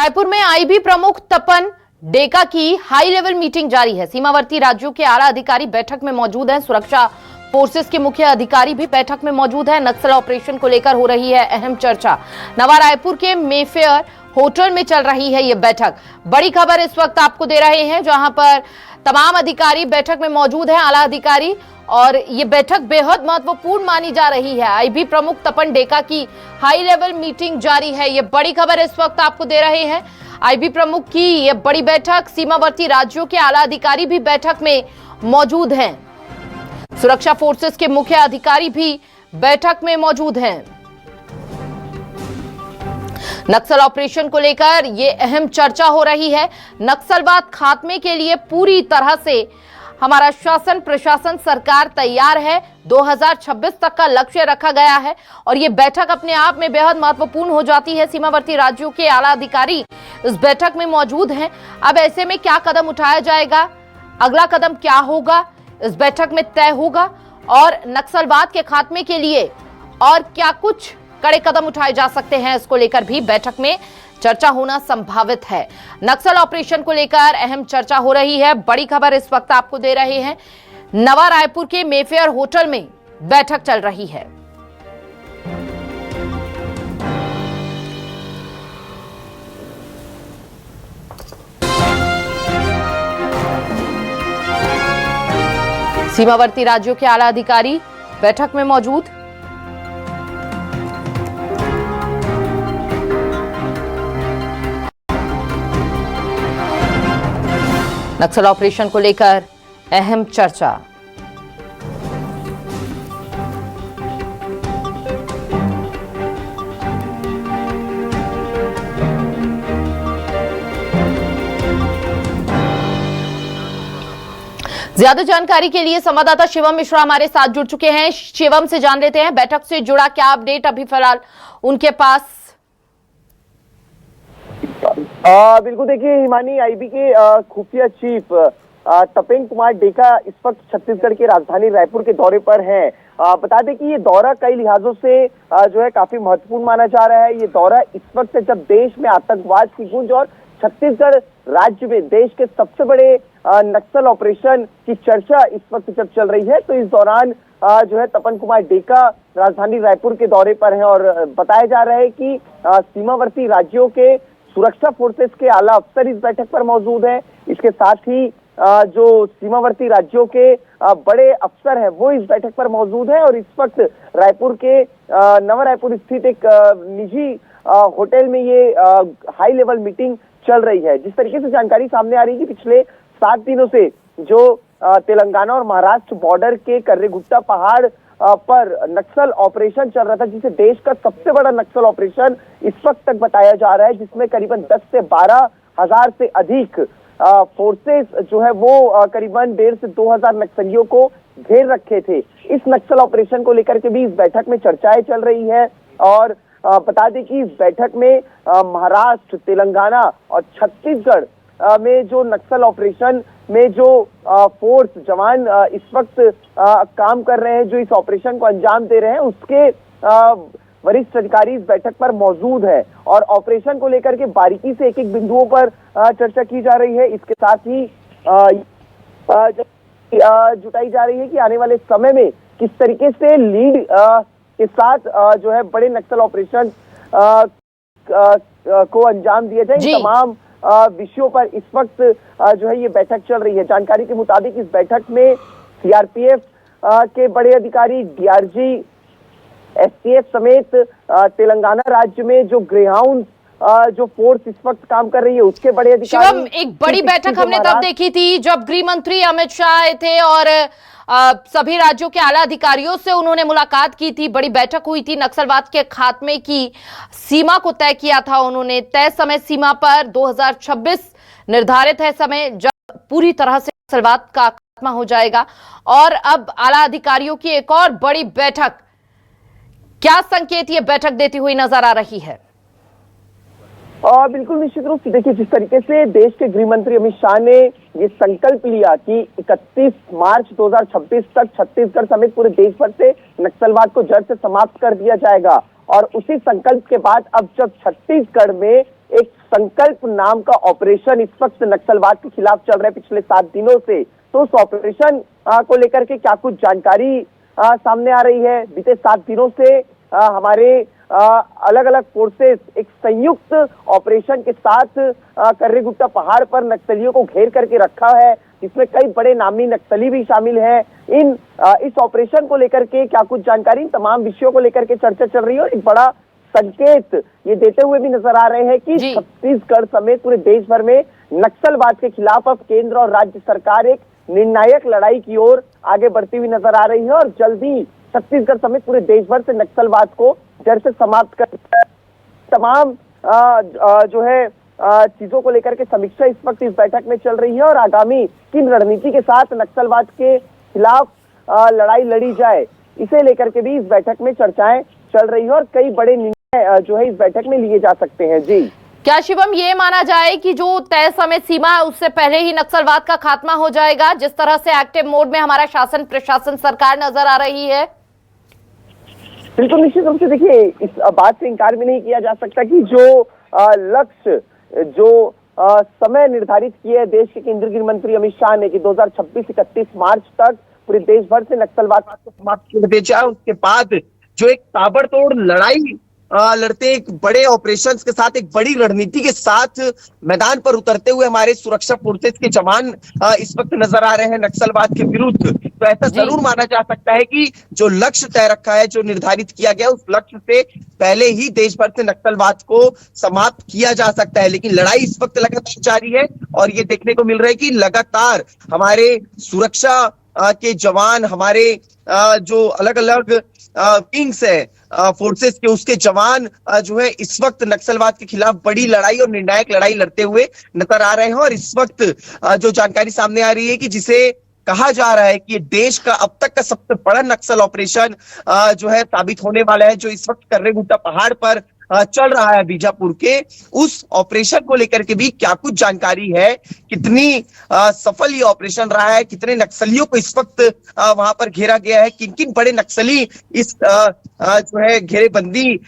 रायपुर में आईबी प्रमुख तपन डेका की हाई लेवल मीटिंग जारी है। सीमावर्ती राज्यों के आला अधिकारी बैठक में मौजूद हैं। सुरक्षा फोर्सेस के मुख्य अधिकारी भी बैठक में मौजूद हैं। नक्सल ऑपरेशन को लेकर हो रही है अहम चर्चा। नवा रायपुर के मेफेयर होटल में चल रही है ये बैठक। बड़ी खबर इस वक्त आपको दे रहे हैं, जहां पर तमाम अधिकारी बैठक में मौजूद हैं, आला अधिकारी, और ये बैठक बेहद महत्वपूर्ण मानी जा रही है। आईबी प्रमुख तपन डेका की हाई लेवल मीटिंग जारी है। ये बड़ी खबर इस वक्त आपको दे रहे हैं। आईबी प्रमुख की ये बड़ी बैठक, सीमावर्ती राज्यों के आला अधिकारी भी बैठक में मौजूद हैं। सुरक्षा फोर्सेस के मुख्य अधिकारी भी बैठक में मौजूद हैं। नक्सल ऑपरेशन को लेकर यह अहम चर्चा हो रही है। नक्सलवाद खात्मे के लिए पूरी तरह से हमारा शासन प्रशासन सरकार तैयार है। 2026 तक का लक्ष्य रखा गया है और ये बैठक अपने आप में बेहद महत्वपूर्ण हो जाती है। सीमावर्ती राज्यों के आला अधिकारी इस बैठक में मौजूद हैं। अब ऐसे में क्या कदम उठाया जाएगा, अगला कदम क्या होगा, इस बैठक में तय होगा और नक्सलवाद के खात्मे के लिए और क्या कुछ कड़े कदम उठाए जा सकते हैं, इसको लेकर भी बैठक में चर्चा होना संभावित है। नक्सल ऑपरेशन को लेकर अहम चर्चा हो रही है। बड़ी खबर इस वक्त आपको दे रहे हैं। नवा रायपुर के मेफेयर होटल में बैठक चल रही है। सीमावर्ती राज्यों के आला अधिकारी बैठक में मौजूद। नक्सल ऑपरेशन को लेकर अहम चर्चा। ज्यादा जानकारी के लिए संवाददाता शिवम मिश्रा हमारे साथ जुड़ चुके हैं। शिवम से जान लेते हैं बैठक से जुड़ा क्या अपडेट अभी फिलहाल उनके पास। बिल्कुल, देखिए हिमानी, आईबी के खुफिया चीफ तपेन कुमार डेका इस वक्त छत्तीसगढ़ के राजधानी रायपुर के दौरे पर हैं। बता दें कि ये दौरा कई लिहाजों से जो है काफी महत्वपूर्ण माना जा रहा है। ये दौरा इस वक्त जब देश में आतंकवाद की गूंज और छत्तीसगढ़ राज्य में देश के सबसे बड़े नक्सल ऑपरेशन की चर्चा इस वक्त जब चल रही है, तो इस दौरान जो है तपन कुमार डेका राजधानी रायपुर के दौरे पर हैं और बताया जा रहा है कि सीमावर्ती राज्यों के सुरक्षा फोर्सेस के आला अफसर इस बैठक पर मौजूद हैं। इसके साथ ही जो सीमावर्ती राज्यों के बड़े अफसर हैं वो इस बैठक पर मौजूद हैं और इस वक्त रायपुर के नवा रायपुर स्थित एक निजी होटल में ये हाई लेवल मीटिंग चल रही है। जिस तरीके से जानकारी सामने आ रही है कि पिछले 7 दिनों से जो तेलंगाना और महाराष्ट्र बॉर्डर के कर्रेगुट्टा पहाड़ पर नक्सल ऑपरेशन चल रहा था, जिसे देश का सबसे बड़ा नक्सल ऑपरेशन इस वक्त तक बताया जा रहा है, जिसमें करीबन 10 से 12 हजार से अधिक फोर्सेस जो है वो करीबन 1,500 से 2,000 नक्सलियों को घेर रखे थे। इस नक्सल ऑपरेशन को लेकर के भी इस बैठक में चर्चाएं चल रही है और बता दें कि इस बैठक में महाराष्ट्र, तेलंगाना और छत्तीसगढ़ में जो नक्सल ऑपरेशन में जो फोर्स जवान इस वक्त काम कर रहे हैं, जो इस ऑपरेशन को अंजाम दे रहे हैं, उसके वरिष्ठ अधिकारी इस बैठक पर मौजूद है और ऑपरेशन को लेकर के बारीकी से एक एक बिंदुओं पर चर्चा की जा रही है। इसके साथ ही जुटाई जा रही है कि आने वाले समय में किस तरीके से लीड के साथ जो है बड़े नक्सल ऑपरेशन को अंजाम दिया जाए। तमाम विषयों पर इस वक्त जो है ये बैठक चल रही है। जानकारी के मुताबिक इस बैठक में सीआरपीएफ के बड़े अधिकारी, डीआरजी, एसटीएफ समेत तेलंगाना राज्य में जो ग्रेहाउंड जो फोर्स इस वक्त काम कर रही है उसके बड़े अधिकारी। शिवम, एक बड़ी बैठक हमने तब देखी थी जब गृह मंत्री अमित शाह आए थे और सभी राज्यों के आला अधिकारियों से उन्होंने मुलाकात की थी। बड़ी बैठक हुई थी, नक्सलवाद के खात्मे की सीमा को तय किया था उन्होंने। तय समय सीमा पर 2026 निर्धारित है समय जब पूरी तरह से नक्सलवाद का खात्मा हो जाएगा और अब आला अधिकारियों की एक और बड़ी बैठक, क्या संकेत ये बैठक देती हुई नजर आ रही है? बिल्कुल, निश्चित रूप से देखिए, जिस तरीके से देश के गृह मंत्री अमित शाह ने ये संकल्प लिया कि 31 मार्च 2026 तक छत्तीसगढ़ समेत पूरे देश भर से नक्सलवाद को जड़ से समाप्त कर दिया जाएगा और उसी संकल्प के बाद अब जब छत्तीसगढ़ में एक संकल्प नाम का ऑपरेशन इस वक्त नक्सलवाद के खिलाफ चल रहा है पिछले 7 दिनों से। तो उस ऑपरेशन को लेकर के क्या कुछ जानकारी सामने आ रही है? बीते 7 दिनों से हमारे अलग अलग फोर्सेस एक संयुक्त ऑपरेशन के साथ कर्रेगुट्टा पहाड़ पर नक्सलियों को घेर करके रखा है, जिसमें कई बड़े नामी नक्सली भी शामिल हैं। इस ऑपरेशन को लेकर के क्या कुछ जानकारी, तमाम विषयों को लेकर के चर्चा चल रही है और एक बड़ा संकेत ये देते हुए भी नजर आ रहे हैं कि छत्तीसगढ़ समेत पूरे देश भर में नक्सलवाद के खिलाफ अब केंद्र और राज्य सरकार एक निर्णायक लड़ाई की ओर आगे बढ़ती हुई नजर आ रही है और जल्दी छत्तीसगढ़ समेत पूरे देश भर से नक्सलवाद को जड़ से समाप्त कर तमाम जो है चीजों को लेकर के समीक्षा इस वक्त इस बैठक में चल रही है और आगामी किन रणनीति के साथ नक्सलवाद के खिलाफ लड़ाई लड़ी जाए, इसे लेकर के भी इस बैठक में चर्चाएं चल रही है और कई बड़े निर्णय जो है इस बैठक में लिए जा सकते हैं। जी, क्या शिवम ये माना जाए कि जो तय समय सीमा है उससे पहले ही नक्सलवाद का खात्मा हो जाएगा, जिस तरह से एक्टिव मोड में हमारा शासन प्रशासन सरकार नजर आ रही है? बिल्कुल, निश्चित रूप से देखिए, इस बात से इनकार भी नहीं किया जा सकता कि जो लक्ष्य, जो समय निर्धारित किए है देश के केंद्रीय गृह मंत्री अमित शाह ने कि 2026-31 मार्च तक पूरे देश भर से नक्सलवाद को समाप्त कर दिया जाए, उसके बाद जो एक ताबड़तोड़ लड़ाई लड़ते एक बड़े ऑपरेशंस के साथ, एक बड़ी रणनीति के साथ मैदान पर उतरते हुए हमारे सुरक्षा फोर्सेस के जवान इस वक्त नजर आ रहे हैं नक्सलवाद के विरुद्ध। तो ऐसा जरूर माना जा सकता है कि जो लक्ष्य तय रखा है, जो निर्धारित किया गया, उस लक्ष्य से पहले ही देश भर से नक्सलवाद को समाप्त किया जा सकता है। लेकिन लड़ाई इस वक्त लगातार जारी है और ये देखने को मिल रहा है कि लगातार हमारे सुरक्षा के जवान, हमारे जो अलग अलग विंग्स है फोर्सेस के, उसके जवान जो है इस वक्त नक्सलवाद के खिलाफ बड़ी लड़ाई और निर्णायक लड़ाई लड़ते हुए नजर आ रहे हैं। और इस वक्त जो जानकारी सामने आ रही है कि जिसे कहा जा रहा है कि ये देश का अब तक का सबसे बड़ा नक्सल ऑपरेशन जो है साबित होने वाला है, जो इस वक्त कर्रेगुट्टा पहाड़ पर चल रहा है बीजापुर के, उस ऑपरेशन को लेकर के भी क्या कुछ जानकारी है, कितनी सफल ये ऑपरेशन रहा है, कितने नक्सलियों को इस वक्त वहां पर घेरा गया है, किन किन बड़े नक्सली इस जो है घेरेबंदी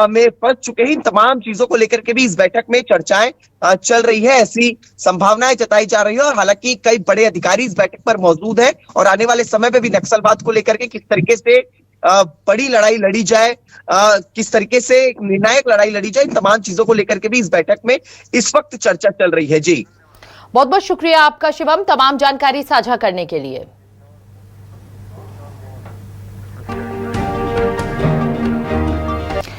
में फंस चुके हैं, इन तमाम चीजों को लेकर के भी इस बैठक में चर्चाएं चल रही है, ऐसी संभावनाएं जताई जा रही है। और हालांकि कई बड़े अधिकारी इस बैठक पर मौजूद हैं और आने वाले समय में भी नक्सलवाद को लेकर के किस तरीके से बड़ी लड़ाई लड़ी जाए, किस तरीके से निर्णायक लड़ाई लड़ी जाए, इन तमाम चीजों को लेकर के भी इस बैठक में इस वक्त चर्चा चल रही है। जी, बहुत बहुत शुक्रिया आपका शिवम, तमाम जानकारी साझा करने के लिए।